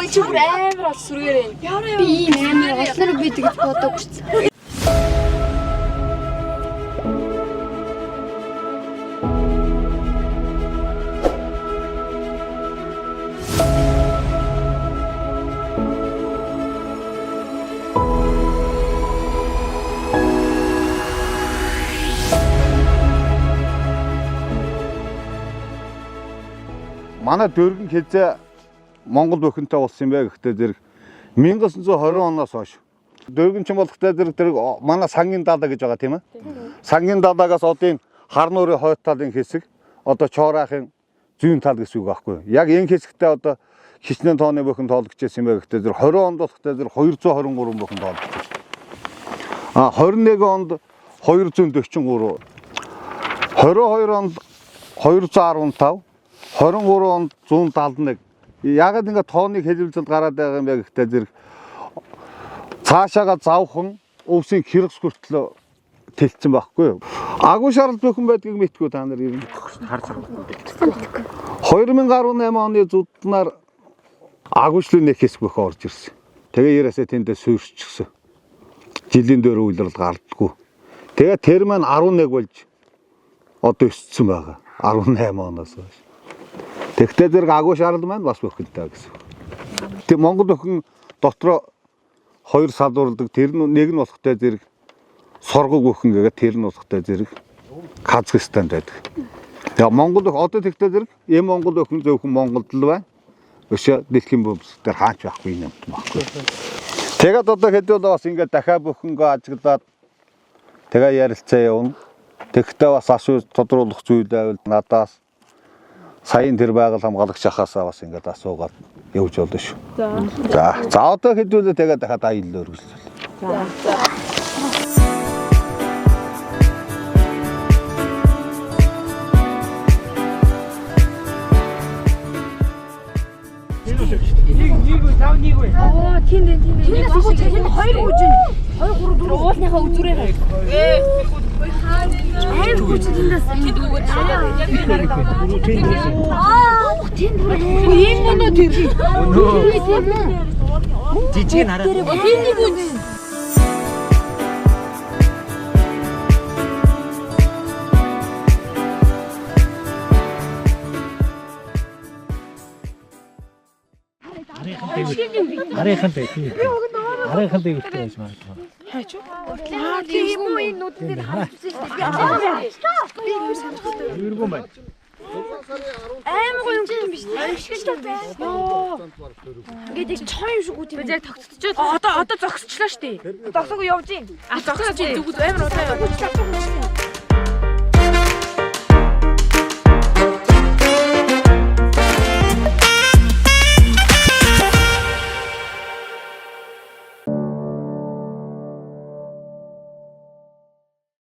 чи бүр амар сүргээрээ. Би ийм амар олнор бидэг гэж бодоогүй шүү дээ. Манай дөргөн хязаа Монгол бүхэнтэй болсон юм бэ гэхдээ зэрэг 1920 оноос хойш дөргөн ч болохтой зэрэг манай сангийн далаа гэж байгаа тийм ээ. Сангийн далаагаас одын хар нуурын хойд талын хэсэг одоо Чоорахын зүүн тал гэсэн үг байхгүй юу. Яг энэ хэсэгтээ одоо хичнээн тооны бүхэн тоологдчихсэн юм бэ гэхдээ зэрэг 20 онд болохтой зэрэг 223 бүхэн тоологдчихсэн. 21 онд 243, 22 онд 215, 23 онд 171. Ягаад ингэ тооныг хэлэлцэл гараад байгаа юм бэ гэхдээ зэрэг цаашаага завхан өвсийн хэрэгс хүртэл тэлцсэн байхгүй юу. Агуу шарал бүхэн байдгийг мэдгүй та нар юм. Харж байгаа. 2018 оны зүднаар агуучлын нэг хэсэг бөх орж ирсэн. Тэгээ ярасаа тэндээ суурьчихсан. Жилийн дээр үйлрэл гардггүй. Тэгээ тэр маань 11 болж одоо өссөн байгаа. 18 оноос хойш. Тэгтээ зэрэг агуу шарал маань бас бүхэнтэй гэсэн. Тэг Монгол өхөн дотроо хоёр салуурладаг. Тэр нэг нь болохтой зэрэг соргог бүхэн гэдэг тэр нь болохтой зэрэг Казахстанд байдаг. Тэгээ Монгол өх одоо тэгтээ зэрэг эм Монгол өхөн зөвхөн Монголд л байна. Өшөө дэлхийн бөмбөсдөр хаач байхгүй юм байхгүй. Тэгээд одоо хэдүүл бас ингээд дахиад бүхэнгөө ажиглаад тэгээ ярилцаа явна. Тэгтээ бас асуу тодруулах зүйл байвал надаас саяын тэр байгаль хамгаалагч ахаасаа бас ингээд асуугаад явж болно шүү. За одоо хэдүүлээ тэгээд дахиад аялал өргөжлөл. За. Тиймээс их тийм хоёр үжин. 2 3 4 уулныхаа үзүүрээр. Аим хүч тиймээс тэдгүүгээр яг би хараад байгаа. Тийм ийм мөн тэр. Жижиг нь хараад. Хиний бүн. Арайхан дээ. Арайхан дээ гэж байж магадгүй. Хайч. Тийм үү энэ нүд дээр хавцсан шүү дээ. Би Юургэн байна. Аймаг юм биш. Ашигч байна. Ингээд их чой юм шиг үү тийм. Яг тогтчиход одоо зогсчлаа шүү дээ. Зогсоогүй явж гин. Зогсож зүгд амар удаа явж.